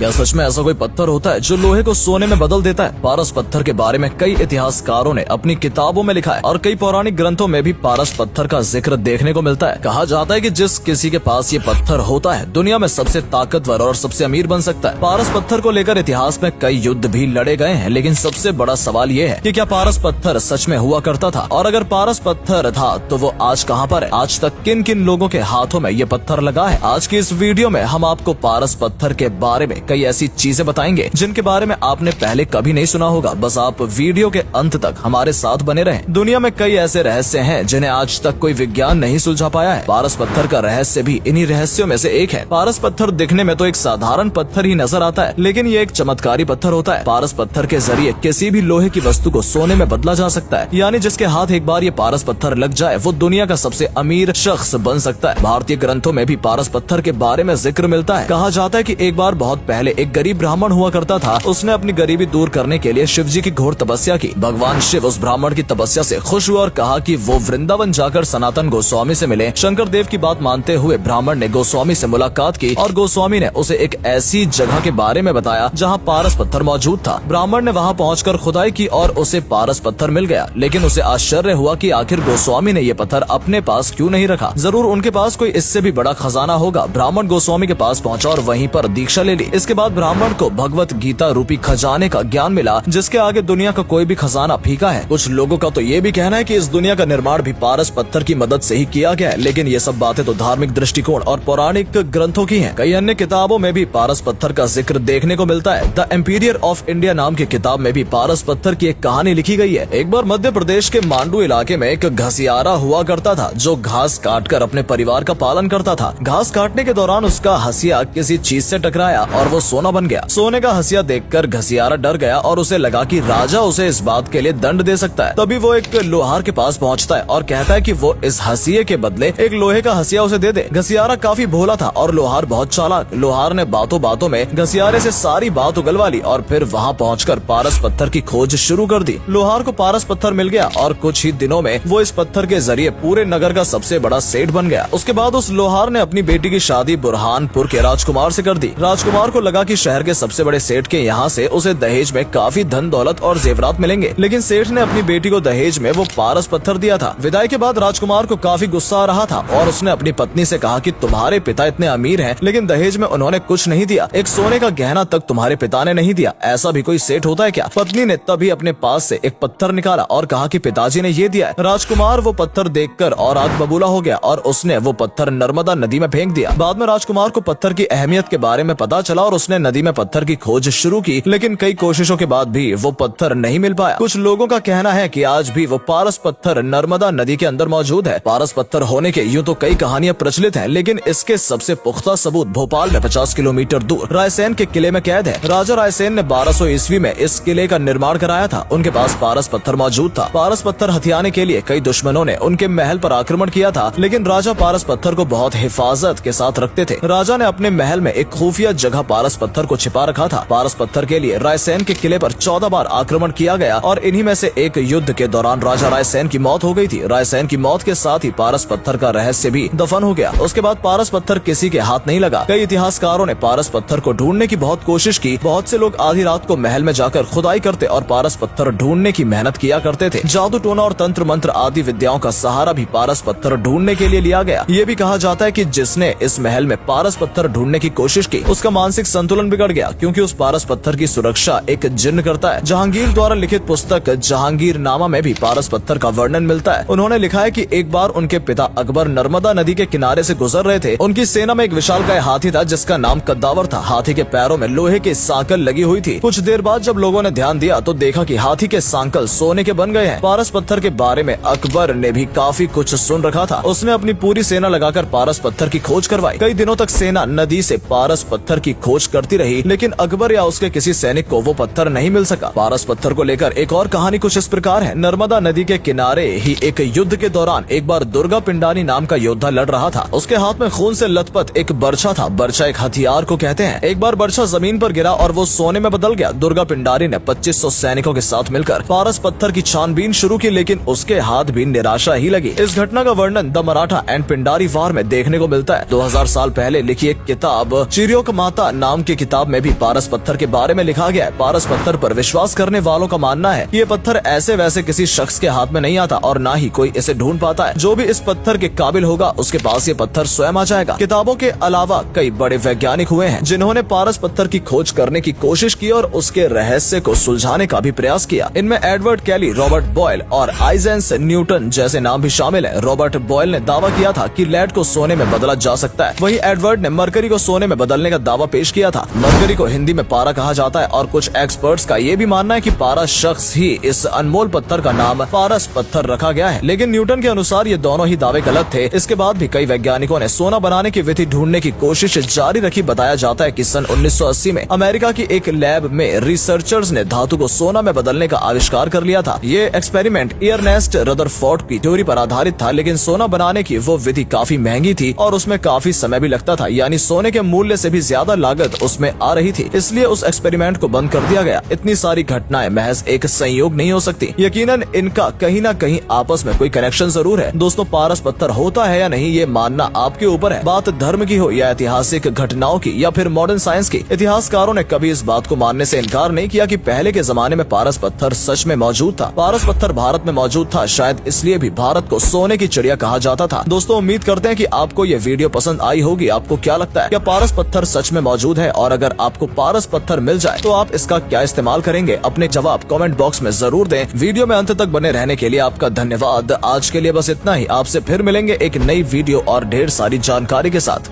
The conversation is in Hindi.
क्या सच में ऐसा कोई पत्थर होता है जो लोहे को सोने में बदल देता है? पारस पत्थर के बारे में कई इतिहासकारों ने अपनी किताबों में लिखा है और कई पौराणिक ग्रंथों में भी पारस पत्थर का जिक्र देखने को मिलता है। कहा जाता है कि जिस किसी के पास ये पत्थर होता है दुनिया में सबसे ताकतवर और सबसे अमीर बन सकता है। पारस पत्थर को लेकर इतिहास में कई युद्ध भी लड़े गए हैं, लेकिन सबसे बड़ा सवाल ये है कि क्या पारस पत्थर सच में हुआ करता था, और अगर पारस पत्थर था तो वो आज कहाँ पर है? आज तक किन किन लोगों के हाथों में ये पत्थर लगा है? आज की इस वीडियो में हम आपको पारस पत्थर के बारे में कई ऐसी चीजें बताएंगे जिनके बारे में आपने पहले कभी नहीं सुना होगा। बस आप वीडियो के अंत तक हमारे साथ बने रहें। दुनिया में कई ऐसे रहस्य हैं जिन्हें आज तक कोई विज्ञान नहीं सुलझा पाया है। पारस पत्थर का रहस्य भी इन्हीं रहस्यों में से एक है। पारस पत्थर दिखने में तो एक साधारण पत्थर ही नजर आता है, लेकिन ये एक चमत्कारी पत्थर होता है। पारस पत्थर के जरिए किसी भी लोहे की वस्तु को सोने में बदला जा सकता है, यानी जिसके हाथ एक बार ये पारस पत्थर लग जाए वो दुनिया का सबसे अमीर शख्स बन सकता है। भारतीय ग्रंथों में भी पारस पत्थर के बारे में जिक्र मिलता है। कहा जाता है कि एक बार बहुत पहले एक गरीब ब्राह्मण हुआ करता था। उसने अपनी गरीबी दूर करने के लिए शिव जी की घोर तपस्या की। भगवान शिव उस ब्राह्मण की तपस्या से खुश हुए और कहा कि वो वृंदावन जाकर सनातन गोस्वामी से मिले। शंकर देव की बात मानते हुए ब्राह्मण ने गोस्वामी से मुलाकात की और गोस्वामी ने उसे एक ऐसी जगह के बारे में बताया जहाँ पारस पत्थर मौजूद था। ब्राह्मण ने वहाँ पहुँचकर खुदाई की और उसे पारस पत्थर मिल गया, लेकिन उसे आश्चर्य हुआ कि आखिर गोस्वामी ने ये पत्थर अपने पास क्यों नहीं रखा। जरूर उनके पास कोई इससे भी बड़ा खजाना होगा। ब्राह्मण गोस्वामी के पास पहुँचा और वहीं पर दीक्षा ले ली। इसके बाद ब्राह्मण को भगवत गीता रूपी खजाने का ज्ञान मिला, जिसके आगे दुनिया का कोई भी खजाना फीका है। कुछ लोगों का तो ये भी कहना है कि इस दुनिया का निर्माण भी पारस पत्थर की मदद से ही किया गया है, लेकिन ये सब बातें तो धार्मिक दृष्टिकोण और पौराणिक ग्रंथों की हैं। कई अन्य किताबों में भी पारस पत्थर का जिक्र देखने को मिलता है। द एम्पीरियर ऑफ इंडिया नाम की किताब में भी पारस पत्थर की एक कहानी लिखी गई है। एक बार मध्य प्रदेश के मांडू इलाके में एक घसियारा हुआ करता था जो घास काटकर अपने परिवार का पालन करता था। घास काटने के दौरान उसका हंसिया किसी चीज से टकराया और वो सोना बन गया। सोने का हंसिया देखकर घसियारा डर गया और उसे लगा कि राजा उसे इस बात के लिए दंड दे सकता है। तभी वो एक लोहार के पास पहुंचता है और कहता है कि वो इस हंसिये के बदले एक लोहे का हंसिया उसे दे दे। घसियारा काफी भोला था और लोहार बहुत चालाक। लोहार ने बातों बातों में घसियारे से सारी बात उगलवा ली और फिर वहाँ पहुंचकर पारस पत्थर की खोज शुरू कर दी। लोहार को पारस पत्थर मिल गया और कुछ ही दिनों में वो इस पत्थर के जरिए पूरे नगर का सबसे बड़ा सेठ बन गया। उसके बाद उस लोहार ने अपनी बेटी की शादी बुरहानपुर के राजकुमार से कर दी। राजकुमार को लगा कि शहर के सबसे बड़े सेठ के यहाँ से उसे दहेज में काफी धन दौलत और जेवरात मिलेंगे, लेकिन सेठ ने अपनी बेटी को दहेज में वो पारस पत्थर दिया था। विदाई के बाद राजकुमार को काफी गुस्सा आ रहा था और उसने अपनी पत्नी से कहा कि तुम्हारे पिता इतने अमीर हैं, लेकिन दहेज में उन्होंने कुछ नहीं दिया। एक सोने का गहना तक तुम्हारे पिता ने नहीं दिया। ऐसा भी कोई सेठ होता है क्या? पत्नी ने तभी अपने पास से एक पत्थर निकाला और कहा कि पिताजी ने ये दिया है। राजकुमार वो पत्थर देखकर और आग बबूला हो गया और उसने वो पत्थर नर्मदा नदी में फेंक दिया। बाद में राजकुमार को पत्थर की अहमियत के बारे में पता चला और उसने नदी में पत्थर की खोज शुरू की, लेकिन कई कोशिशों के बाद भी वो पत्थर नहीं मिल पाया। कुछ लोगों का कहना है कि आज भी वो पारस पत्थर नर्मदा नदी के अंदर मौजूद है। पारस पत्थर होने के यूं तो कई कहानियां प्रचलित हैं, लेकिन इसके सबसे पुख्ता सबूत भोपाल में 50 किलोमीटर दूर रायसेन के किले में कैद है। राजा रायसेन ने 1200 ईस्वी में इस किले का निर्माण कराया था। उनके पास पारस पत्थर मौजूद था। पारस पत्थर हथियाने के लिए कई दुश्मनों ने उनके महल पर आक्रमण किया था, लेकिन राजा पारस पत्थर को बहुत हिफाजत के साथ रखते थे। राजा ने अपने महल में एक खुफिया जगह पारस पत्थर को छिपा रखा था। पारस पत्थर के लिए रायसेन के किले पर 14 बार आक्रमण किया गया और इन्हीं में से एक युद्ध के दौरान राजा रायसेन की मौत हो गई थी। रायसेन की मौत के साथ ही पारस पत्थर का रहस्य भी दफन हो गया। उसके बाद पारस पत्थर किसी के हाथ नहीं लगा। कई इतिहासकारों ने पारस पत्थर को ढूंढने की बहुत कोशिश की। बहुत से लोग आधी रात को महल में जाकर खुदाई करते और पारस पत्थर ढूंढने की मेहनत किया करते थे। जादू टोना और तंत्र मंत्र आदि विद्याओं का सहारा भी पारस पत्थर ढूंढने के लिए लिया गया। ये भी कहा जाता है कि जिसने इस महल में पारस पत्थर ढूंढने की कोशिश की उसका मानसिक संतुलन बिगड़ गया, क्योंकि उस पारस पत्थर की सुरक्षा एक जिन्न करता है। जहांगीर द्वारा लिखित पुस्तक जहांगीरनामा में भी पारस पत्थर का वर्णन मिलता है। उन्होंने लिखा है कि एक बार उनके पिता अकबर नर्मदा नदी के किनारे से गुजर रहे थे। उनकी सेना में एक विशालकाय हाथी था जिसका नाम कद्दावर था। हाथी के पैरों में लोहे की सांकल लगी हुई थी। कुछ देर बाद जब लोगों ने ध्यान दिया तो देखा कि हाथी के सांकल सोने के बन गए हैं। पारस पत्थर के बारे में अकबर ने भी काफी कुछ सुन रखा था। उसने अपनी पूरी सेना लगाकर पारस पत्थर की खोज करवाई। कई दिनों तक सेना नदी से पारस पत्थर की खोज करती रही, लेकिन अकबर या उसके किसी सैनिक को वो पत्थर नहीं मिल सका। पारस पत्थर को लेकर एक और कहानी कुछ इस प्रकार है। नर्मदा नदी के किनारे ही एक युद्ध के दौरान एक बार दुर्गा पिंडानी नाम का योद्धा लड़ रहा था। उसके हाथ में खून से लथपथ एक बर्छा था। बर्छा एक हथियार को कहते हैं। एक बार बर्छा जमीन पर गिरा और वो सोने में बदल गया। दुर्गा पिंडारी ने 2500 सैनिकों के साथ मिलकर पारस पत्थर की छानबीन शुरू की, लेकिन उसके हाथ भी निराशा ही लगी। इस घटना का वर्णन द मराठा एंड पिंडारी वार में देखने को मिलता है। 2000 साल पहले लिखी एक किताब चिरियोक माता नाम की किताब में भी पारस पत्थर के बारे में लिखा गया है। पारस पत्थर पर विश्वास करने वालों का मानना है कि ये पत्थर ऐसे वैसे किसी शख्स के हाथ में नहीं आता और ना ही कोई इसे ढूंढ पाता है। जो भी इस पत्थर के काबिल होगा उसके पास ये पत्थर स्वयं आ जाएगा। किताबों के अलावा कई बड़े वैज्ञानिक हुए हैं जिन्होंने पारस पत्थर की खोज करने की कोशिश की और उसके रहस्य को सुलझाने का भी प्रयास किया। इनमें एडवर्ड कैली, रॉबर्ट बॉयल और आइजैक न्यूटन जैसे नाम भी शामिल है। रॉबर्ट बॉयल ने दावा किया था कि लेड को सोने में बदला जा सकता है। वहीं एडवर्ड ने मरकरी को सोने में बदलने का दावा पेश किया था। मरकरी को हिंदी में पारा कहा जाता है और कुछ एक्सपर्ट्स का ये भी मानना है कि पारा शख्स ही इस अनमोल पत्थर का नाम पारस पत्थर रखा गया है। लेकिन न्यूटन के अनुसार ये दोनों ही दावे गलत थे। इसके बाद भी कई वैज्ञानिकों ने सोना बनाने की विधि ढूंढने की कोशिश जारी रखी। बताया जाता है कि सन 1980 में अमेरिका की एक लैब में रिसर्चर्स ने धातु को सोना में बदलने का आविष्कार कर लिया था। ये एक्सपेरिमेंट एर्नेस्ट रदरफोर्ड की थ्योरी पर आधारित था, लेकिन सोना बनाने की वो विधि काफी महंगी थी और उसमें काफी समय भी लगता था, यानी सोने के मूल्य से भी ज्यादा लागत उसमें आ रही थी। इसलिए उस एक्सपेरिमेंट को बंद कर दिया गया। इतनी सारी घटनाएं महज एक संयोग नहीं हो सकती। यकीनन इनका कहीं न कहीं आपस में कोई कनेक्शन जरूर है। दोस्तों, पारस पत्थर होता है या नहीं ये मानना आपके ऊपर है। बात धर्म की हो या ऐतिहासिक घटनाओं की या फिर मॉडर्न साइंस की, इतिहासकारों ने कभी इस बात को मानने से इनकार नहीं किया कि पहले के जमाने में पारस पत्थर सच में मौजूद था। पारस पत्थर भारत में मौजूद था, शायद इसलिए भी भारत को सोने की चिड़िया कहा जाता था। दोस्तों, उम्मीद करते हैं कि आपको ये वीडियो पसंद आई होगी। आपको क्या लगता है, क्या पारस पत्थर सच में मौजूद है? और अगर आपको पारस पत्थर मिल जाए तो आप इसका क्या इस्तेमाल करेंगे? अपने जवाब कमेंट बॉक्स में जरूर दें। वीडियो में अंत तक बने रहने के लिए आपका धन्यवाद। आज के लिए बस इतना ही। आपसे फिर मिलेंगे एक नई वीडियो और ढेर सारी जानकारी के साथ।